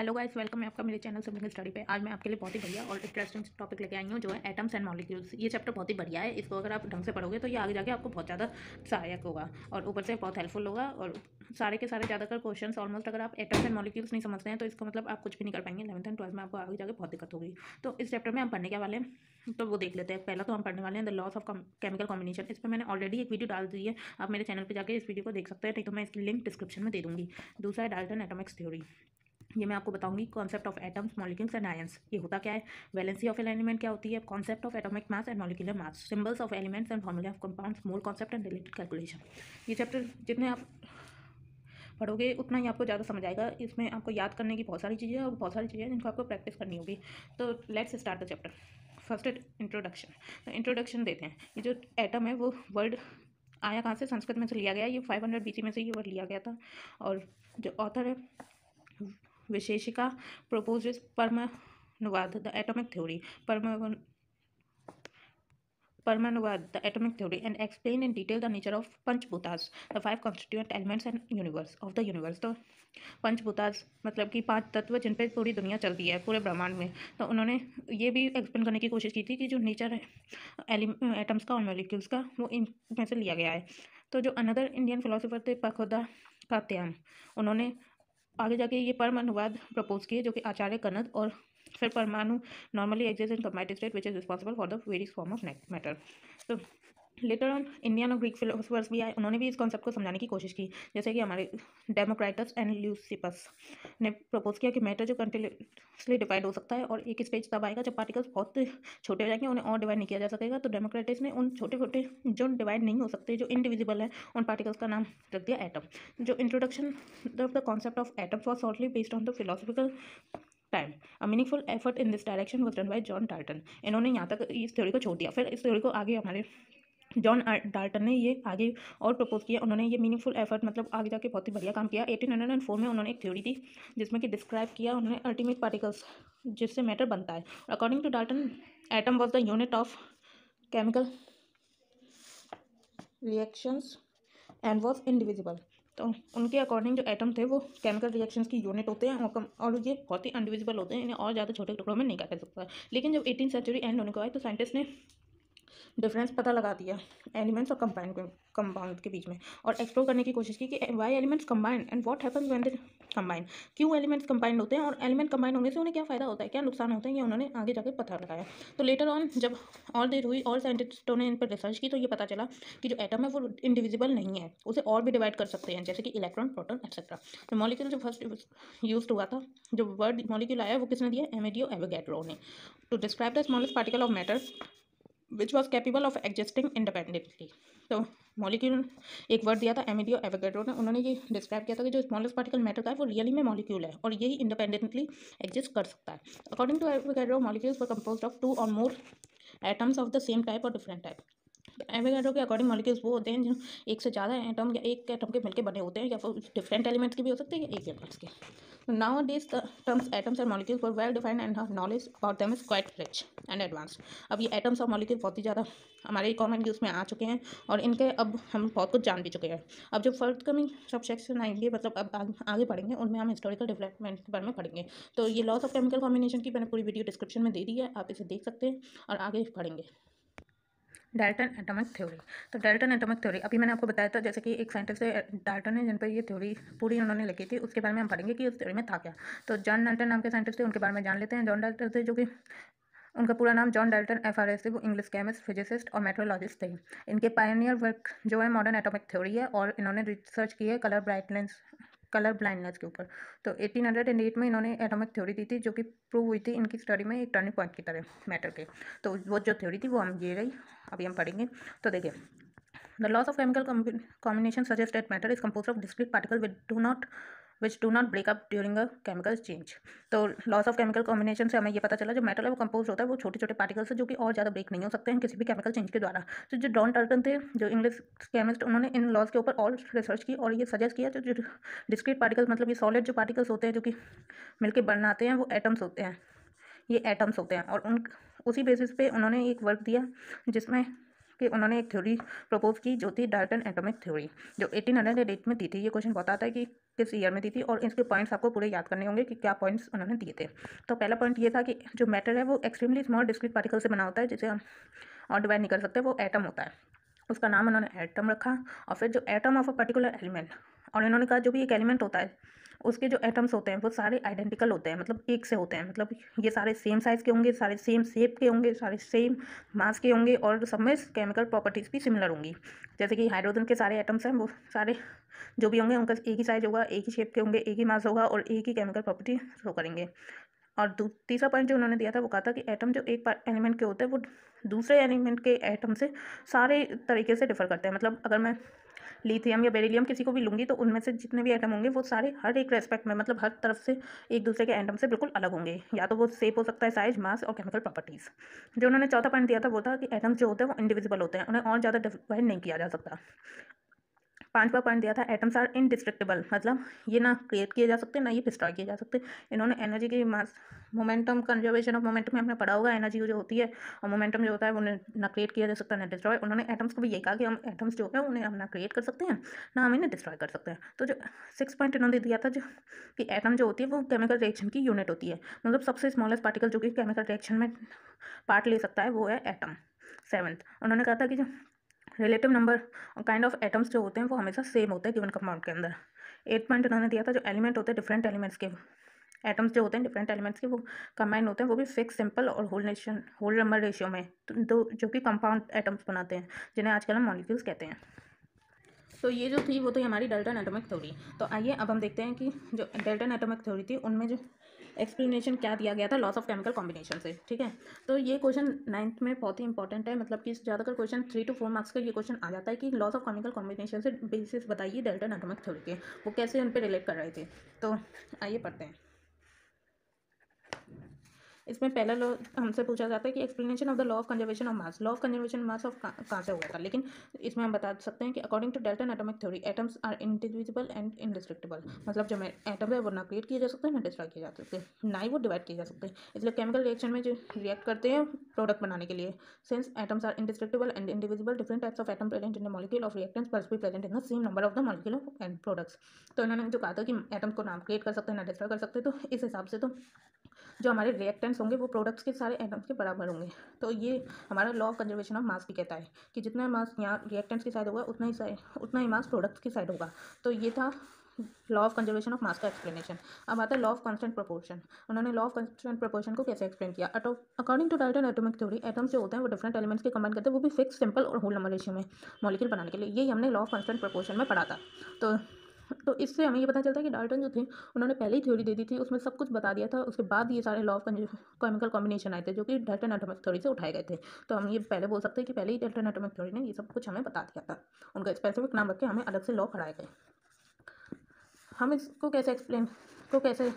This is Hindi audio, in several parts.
हेलो गाइस, वेलकम है आपका मेरे चैनल सिंपल स्टडी पे। आज मैं आपके लिए बहुत ही बढ़िया और इंटरेस्टिंग टॉपिक लेके आई हूँ, जो है एटम्स एंड मॉलिक्यूल्स। ये चैप्टर बहुत ही बढ़िया है। इसको अगर आप ढंग से पढ़ोगे तो ये आगे जाके आपको बहुत ज़्यादा सहायक होगा और ऊपर से बहुत हेल्पफुल होगा। और सारे के सारे ज़्यादातर क्वेश्चंस ऑलमोस्ट, अगर आप एटम्स एंड मॉलिक्यूल्स नहीं समझते हैं तो इसका मतलब आप कुछ भी नहीं कर पाएंगे 11th एंड 12th में। आपको आगे जाके बहुत दिक्कत होगी। तो इस चैप्टर में हम पढ़ने के वाले हैं, तो वो देख लेते हैं। पहला तो हम पढ़ने वाले हैं the loss of chemical combination. इस पर मैंने ऑलरेडी एक वीडियो डाल दी है, आप मेरे चैनल पर जाके इस वीडियो को देख सकते हैं, नहीं तो मैं इसकी लिंक डिस्क्रिप्शन में दे दूँगी। दूसरा है डाल्टन एटॉमिक्स थ्योरी। ये मैं आपको बताऊंगी concept of atoms, molecules and ions. ये होता क्या है, वैलेंसी ऑफ एन एलिमेंट क्या होती है, concept of atomic mass and molecular mass, symbols of elements and formula of compounds, mole concept and related calculation. ये चैप्टर जितने आप पढ़ोगे उतना ही आपको ज़्यादा समझ आएगा। इसमें आपको याद करने की बहुत सारी चीज़ें और बहुत सारी चीज़ें हैं जिनको आपको प्रैक्टिस करनी होगी। तो let's start the chapter. First introduction. तो इंट्रोडक्शन देते हैं। ये जो एटम है वो वर्ड आया कहाँ से, संस्कृत में से लिया गया। ये 500 BC में से ये वर्ड लिया गया था। और जो ऑथर है विशेषिका proposes परमाणुवाद द एटॉमिक थ्योरी, परमाणुवाद the atomic theory and explain in detail the nature of Panchabhutas, the 5 constituent elements and universe of the universe. तो पंचभूतास मतलब कि 5 तत्व जिन पे पूरी दुनिया चलती है पूरे ब्रह्मांड में। तो उन्होंने ये भी एक्सप्लेन करने की कोशिश की थी कि जो नेचर है एटम्स का और मॉलिक्यूल्स का, वो इनमें से लिया गया है। तो जो अनदर इंडियन फिलोसोफर थे पखोदा कात्यायन, उन्होंने आगे जाके ये परमाणुवाद प्रपोज किए, जो कि आचार्य कनद। और फिर परमाणु normally exist in combined state which is responsible for the various form of matter. तो लेटर ऑन इंडियन और ग्रीक फिलोसफर्स भी आए, उन्होंने भी इस कॉन्सेप्ट को समझाने की कोशिश की। जैसे कि हमारे डेमोक्राइटस एंड ल्यूसिपस ने प्रपोज किया कि मैटर जो कंटिन्यूसली डिवाइड हो सकता है, और एक स्टेज तब आएगा जब पार्टिकल्स बहुत छोटे हो जाएंगे, उन्हें और डिवाइड नहीं किया जा सकेगा। तो डेमोक्राइटस ने उन छोटे छोटे जो डिवाइड नहीं हो सकते, जो इनडिविजिबल है, उन पार्टिकल्स का नाम रख दिया एटम। जो introduction of the concept of atoms was shortly based on the philosophical time. A meaningful effort in this direction was done by John Dalton. इन्होंने यहाँ तक इस थ्योरी को छोड़ दिया। फिर इस थ्योरी को आगे हमारे जॉन डाल्टन ने ये आगे और प्रपोज किया। उन्होंने ये मीनिंगफुल एफर्ट मतलब आगे जाके बहुत ही बढ़िया काम किया। 1804 में उन्होंने एक थ्योरी दी जिसमें कि डिस्क्राइब किया उन्होंने अल्टीमेट पार्टिकल्स जिससे मैटर बनता है। According to Dalton, atom was the unit of chemical reactions and was indivisible. तो उनके अकॉर्डिंग जो एटम थे वो केमिकल रिएक्शंस की यूनिट होते हैं और ये बहुत ही अनडिविजिबल होते हैं, इन्हें और ज़्यादा छोटे टुकड़ों में नहीं काटा जा सकता। लेकिन जब 18th सेंचुरी एंड होने को आए तो साइंटिस्ट ने डिफरेंस पता लगा दिया एलिमेंट्स और कंपाउंड के बीच में, और एक्सप्लोर करने की कोशिश की कि why elements combine and what happens when they combine. क्यों एलिमेंट्स कंबाइंड होते हैं और एलिमेंट कंबाइन होने से उन्हें क्या फ़ायदा होता है, क्या नुकसान होते हैं, ये उन्होंने आगे जाकर पता लगाया। तो लेटर ऑन जब और देर हुई और साइंटिस्टों ने इन पर रिसर्च की, तो ये पता चला कि जो एटम है वो इंडिविजिबल नहीं है, उसे और भी डिवाइड कर सकते हैं, जैसे कि इलेक्ट्रॉन, प्रोटॉन एक्सेट्रा। तो मॉलिक्यूल जो फर्स्ट यूज हुआ था, जो वर्ड मॉलिक्यूल आया वो किसने दिया, एमेडियो एवोगैड्रो ने, to describe the smallest particle of matter which was capable of existing independently. तो मॉलिक्यूल एक वर्ड दिया था एमेडियो एवोगैड्रो ने, उन्होंने ये डिस्क्राइब किया था कि जो स्मॉलेस्ट पार्टिकल मैटर का है वो रियली में मॉलिक्यूल है और यही इंडिपेंडेंटली एग्जिस्ट कर सकता है। According to Avogadro, molecules were composed of 2 or more atoms of the same type or different type. Avogadro के अकॉर्डिंग मॉलिक्यूल्स वो होते हैं जो एक से ज़्यादा एटम या एक एटम के मिलकर बने होते हैं, या फिर डिफरेंट एलिमेंट्स के भी हो सकते हैं या एक एलिमेंट्स के। Nowadays, the terms atoms and molecules were well defined and our knowledge about them is quite rich and advanced. अब ये एटम्स और मॉलिक्यूल बहुत ही ज़्यादा हमारे कॉमन यूज़ में आ चुके हैं और इनके अब हम बहुत कुछ जान भी चुके हैं। अब जो फर्स्ट कमिंग सब सेक्शन आएंगे, मतलब अब आगे पढ़ेंगे, उनमें हम हिस्टोरिकल डेवलपमेंट के बारे में पढ़ेंगे। तो ये लॉस ऑफ केमिकल कॉम्बिनेशन की मैंने पूरी वीडियो डिस्क्रिप्शन में दे दी है, आप इसे देख सकते हैं और आगे पढ़ेंगे। Dalton atomic theory. तो डाल्टन एटॉमिक थ्योरी अभी मैंने आपको बताया था, जैसे कि एक साइंटिस्ट है डाल्टन है जिन पर ये थ्योरी पूरी उन्होंने लिखी थी, उसके बारे में हम पढ़ेंगे कि उस थ्योरी में था क्या। तो जॉन डाल्टन नाम के साइंटिस्ट थे, उनके बारे में जान लेते हैं। जॉन डाल्टन थे, जो कि उनका पूरा नाम जॉन डाल्टन FRS थे, वो इंग्लिश केमिस्ट, फिजिसिस्ट और मेट्रोलॉजिस्ट थे। इनके पायनियर वर्क जो है मॉडर्न एटॉमिक थ्योरी है, और इन्होंने रिसर्च की है कलर ब्लाइंडनेस के ऊपर। तो 1808 में इन्होंने एटॉमिक थ्योरी दी थी, जो कि प्रूव हुई थी इनकी स्टडी में एक टर्निंग पॉइंट की तरह मैटर के। तो वो जो थ्योरी थी वो हम ये रही, अभी हम पढ़ेंगे। तो देखिए, the loss of chemical combination suggest that matter is composed of discrete particle which do not break up during a chemical change। तो लॉस ऑफ केमिकल कॉम्बिनेशन से हमें ये पता चला जो मेटल है वो कंपोज होता है वो छोटे छोटे पार्टिकल्स है, जो कि और ज़्यादा ब्रेक नहीं हो सकते हैं किसी भी केमिकल चेंज के द्वारा। तो जो जॉन डाल्टन थे, जो इंग्लिश केमिस्ट, उन्होंने इन लॉज के ऊपर और रिसर्च की और ये सजेस्ट किया जो डिस्क्रीट पार्टिकल्स मतलब ये सॉलिड जो पार्टिकल्स होते हैं जो कि मिलकर बनाते हैं वो एटम्स होते हैं, ये एटम्स होते हैं। और उसी बेसिस पे उन्होंने एक वर्क दिया जिसमें कि उन्होंने एक थ्योरी प्रपोज की जो थी डाल्टन एटॉमिक थ्योरी, जो 1808 में दी थी। ये क्वेश्चन बताता है कि किस ईयर में दी थी, और इसके पॉइंट्स आपको पूरे याद करने होंगे कि क्या पॉइंट्स उन्होंने दिए थे। तो पहला पॉइंट ये था कि जो मैटर है वो एक्सट्रीमली स्मॉल डिस्क्रीट पार्टिकल से बना होता है, जिसे हम और डिवाइड नहीं कर सकते, वो एटम होता है। उसका नाम उन्होंने एटम रखा। और फिर जो atom of a particular element, और इन्होंने कहा जो भी एक एलिमेंट होता है उसके जो एटम्स होते हैं वो सारे आइडेंटिकल होते हैं, मतलब एक से होते हैं, मतलब ये सारे सेम साइज़ के होंगे, सारे सेम शेप के होंगे, सारे सेम मास के होंगे, और सब में केमिकल प्रॉपर्टीज़ भी सिमिलर होंगी। जैसे कि हाइड्रोजन के सारे एटम्स हैं वो सारे जो भी होंगे उनका एक ही साइज होगा, एक ही शेप के होंगे, एक ही मास होगा, और एक ही केमिकल प्रॉपर्टी शो करेंगे। और तीसरा पॉइंट जो उन्होंने दिया था वो कहा था कि एटम जो एक एलिमेंट के होते हैं वो दूसरे एलिमेंट के एटम से सारे तरीके से डिफर करते हैं। मतलब अगर मैं लिथियम या बेरिलियम किसी को भी लूँगी तो उनमें से जितने भी एटम होंगे वो सारे हर एक रेस्पेक्ट में, मतलब हर तरफ से एक दूसरे के एटम से बिल्कुल अलग होंगे, या तो वो शेप हो सकता है, साइज, मास और केमिकल प्रॉपर्टीज़। जो उन्होंने चौथा पॉइंट दिया था वो था कि एटम्स जो होते हैं वो इंडिविजिबल होते हैं, उन्हें और ज़्यादा डिवाइड नहीं किया जा सकता। पांचवा पॉइंट दिया था एटम्स आर इनडिस्ट्रक्टिबल, मतलब ये ना क्रिएट किए जा सकते ना ये डिस्ट्रॉय किए जा सकते। इन्होंने एनर्जी की mass momentum conservation of momentum में हमने पढ़ा होगा, एनर्जी जो होती है और मोमेंटम जो होता है वो ना क्रिएट किया जा सकता ना डिस्ट्रॉय। उन्होंने एटम्स को भी यही कहा कि हम एटम्स जो है उन्हें हम ना क्रिएट कर सकते हैं ना हम इन्हें डिस्ट्रॉय कर सकते हैं। तो जो 6 पॉइंट इन्होंने दिया था जो कि एटम जो होती है वो केमिकल रिएक्शन की यूनिट होती है, मतलब सबसे स्मॉलेस्ट पार्टिकल जो कि केमिकल रिएक्शन में पार्ट ले सकता है वो है एटम। 7th उन्होंने कहा था कि जो relative number kind of atoms जो होते हैं वो हमेशा सेम होते हैं गिवन कंपाउंड के अंदर। 8 पॉइंट उन्होंने दिया था जो एलिमेंट होते हैं डिफरेंट एलिमेंट्स के, एटम्स जो होते हैं डिफरेंट एलिमेंट्स के वो कंबाइन होते हैं, वो भी फिक्स, सिंपल और होल नंबर रेशियो में, तो जो कि कंपाउंड एटम्स बनाते हैं जिन्हें आजकल हम मॉलिक्यूल्स कहते हैं। तो ये जो थी वो थी हमारी डाल्टन एटॉमिक थ्योरी। तो आइए अब हम देखते हैं कि जो डाल्टन एटॉमिक थ्योरी थी उनमें जो एक्सप्लेनेशन क्या दिया गया था लॉस ऑफ केमिकल कॉम्बिनेशन से। ठीक है, तो ये क्वेश्चन 9th में बहुत ही इंपॉर्टेंट है, मतलब कि ज़्यादातर क्वेश्चन 3 to 4 मार्क्स का ये क्वेश्चन आ जाता है कि लॉस ऑफ केमिकल कॉम्बिनेशन से बेसिस बताइए डाल्टन एटॉमिक थ्योरी के, वो कैसे उन पर रिलेट कर रहे थे। तो आइए पढ़ते हैं। इसमें पहला लॉ हमसे पूछा जाता है कि explanation of the law of conservation of mass. Law of conservation mass of कहाँ से हुआ था, लेकिन इसमें हम बता सकते हैं कि according to Dalton atomic theory atoms are indivisible and indestructible, मतलब जो एटम है वो ना क्रिएट किए जा सकते हैं ना डिस्ट्रॉय किए जा सकते हैं, ना ही वो डिवाइड किए जा सकते हैं। इसलिए केमिकल रिएक्शन में जो रिएक्ट करते हैं प्रोडक्ट बनाने के लिए, since atoms are indestructible and indivisible different types of atom present in the molecule of reactants must be present in the same number of the molecule of and products. तो इन्होंने जो कहा था कि एटम्स को ना क्रिएट कर सकते हैं ना डिस्ट्रॉय कर सकते, तो इस हिसाब से तो जो हमारे रिएक्टेंट्स होंगे वो प्रोडक्ट्स के सारे एटम्स के बराबर होंगे। तो ये हमारा लॉ ऑफ कंजर्वेशन ऑफ मास भी कहता है कि जितना मास यहाँ रिएक्टेंट्स की साइड होगा उतना ही मास प्रोडक्ट्स की साइड होगा। तो ये था law of conservation of mass का एक्सप्लेनेशन। अब आता है लॉ ऑफ कांस्टेंट प्रोपोर्शन। उन्होंने लॉ ऑफ कांस्टेंट प्रोपोर्शन को कैसे एक्सप्लेन किया। According to Dalton atomic theory atoms जो होते हैं वो डिफरेंट एलिमेंट्स के कंबाइन करते हैं, वो भी फिक्स, सिंपल और होल नंबर रेशियो में मॉलिक्यूल बनाने के लिए। यही हमने लॉ ऑफ कांस्टेंट प्रोपोर्शन में पढ़ा था। तो इससे हमें ये पता चलता है कि डाल्टन जो थे उन्होंने पहले ही थ्योरी दे दी थी, उसमें सब कुछ बता दिया था, उसके बाद ये सारे लॉ ऑफ केमिकल कॉम्बिनेशन आए थे जो कि डाल्टन एटॉमिक थ्योरी से उठाए गए थे। तो हम ये पहले बोल सकते हैं कि पहले ही डाल्टन एटॉमिक थ्योरी ने ये सब कुछ हमें बता दिया था, उनका स्पेसिफिक नाम रख के हमें अलग से लॉ पढ़ाए गए। हम इसको कैसे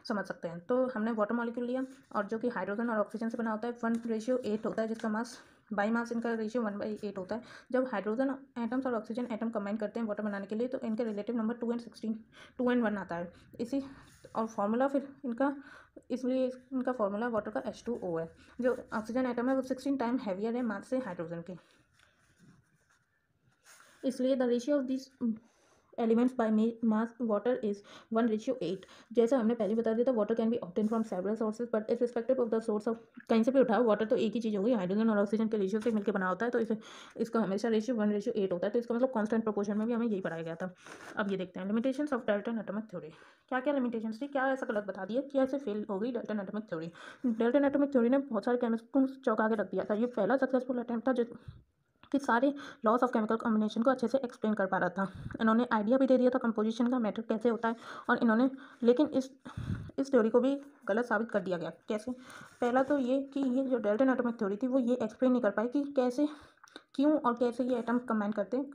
समझ सकते हैं। तो हमने वाटर मॉलिक्यूल लिया और जो कि हाइड्रोजन और ऑक्सीजन से बना होता है, 1:8 होता है, जिसका मास बाई मास इनका रेशियो 1/8 होता है। जब हाइड्रोजन एटम्स और ऑक्सीजन एटम कंबाइन करते हैं वाटर बनाने के लिए तो इनके रिलेटिव नंबर 2 and 1 आता है। इसी और फार्मूला फिर इनका, इसलिए इनका फार्मूला वाटर का H2O है। जो ऑक्सीजन एटम है वो 16 टाइम हैवियर है मास से हाइड्रोजन के, इसलिए the ratio of this elements by mass water is 1:8। जैसा हमने पहले बता दिया था water can be obtain from several sources but is respective of the source of, कहीं से भी उठाओ वाटर तो एक ही चीज़ होगी, हाइड्रोजन और ऑक्सीजन के रेशियो से मिलकर बना होता है। तो इसका हमेशा रेशियो 1:8 होता है। तो इसका मतलब कांस्टेंट प्रोपोर्शन में भी हमें यही पढ़ाया गया था। अब ये देखते हैं limitations of Dalton atomic theory. क्या क्या लिमिटेशंस थी, क्या ऐसा गलत बता दिया, कैसे फेल हो गई Dalton atomic theory. Dalton atomic theory ने बहुत सारे केमिस्ट को चौंका के रख दिया था। ये पहला सक्सेसफुल अटेम्प्ट था जो कि सारे लॉस ऑफ केमिकल कॉम्बिनेशन को अच्छे से एक्सप्लेन कर पा रहा था। इन्होंने आइडिया भी दे दिया था कंपोजिशन का, मैटर कैसे होता है, और इन्होंने लेकिन इस थ्योरी को भी गलत साबित कर दिया गया। कैसे, पहला तो ये कि ये जो डाल्टन एटॉमिक थ्योरी थी वो ये एक्सप्लेन नहीं कर पाई कि कैसे, क्यों और कैसे ये एटम कंबाइन करते हैं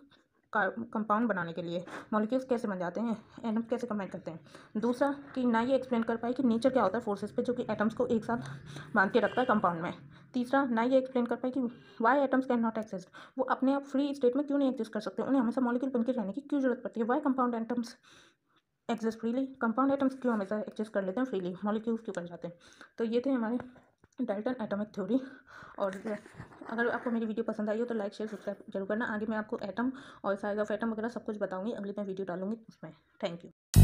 कंपाउंड बनाने के लिए, मॉलिक्यूल्स कैसे बन जाते हैं, एटम कैसे कंबाइन करते हैं। दूसरा कि ना ये एक्सप्लेन कर पाए कि नेचर क्या होता है फोर्सेस पे जो कि एटम्स को एक साथ बांध के रखता है कंपाउंड में। तीसरा, ना ये एक्सप्लेन कर पाए कि why atoms can not exist, वो अपने आप फ्री स्टेट में क्यों नहीं एग्जिस्ट कर सकते, उन्हें हमेशा मॉलिक्यूल बन के रहने की क्यों जरूरत पड़ती है। Why compound atoms exist freely, compound atoms क्यों हमेशा एग्जिस्ट कर लेते हैं फ्रीली, मॉलिक्यूल्स क्यों बन जाते हैं। तो ये थे हमारे डाल्टन एटॉमिक थ्योरी। और अगर आपको मेरी वीडियो पसंद आई हो तो लाइक शेयर सब्सक्राइब जरूर करना। आगे मैं आपको एटम और साइज ऑफ एटम वगैरह सब कुछ बताऊंगी, अगली मैं वीडियो डालूंगी उसमें। Thank you.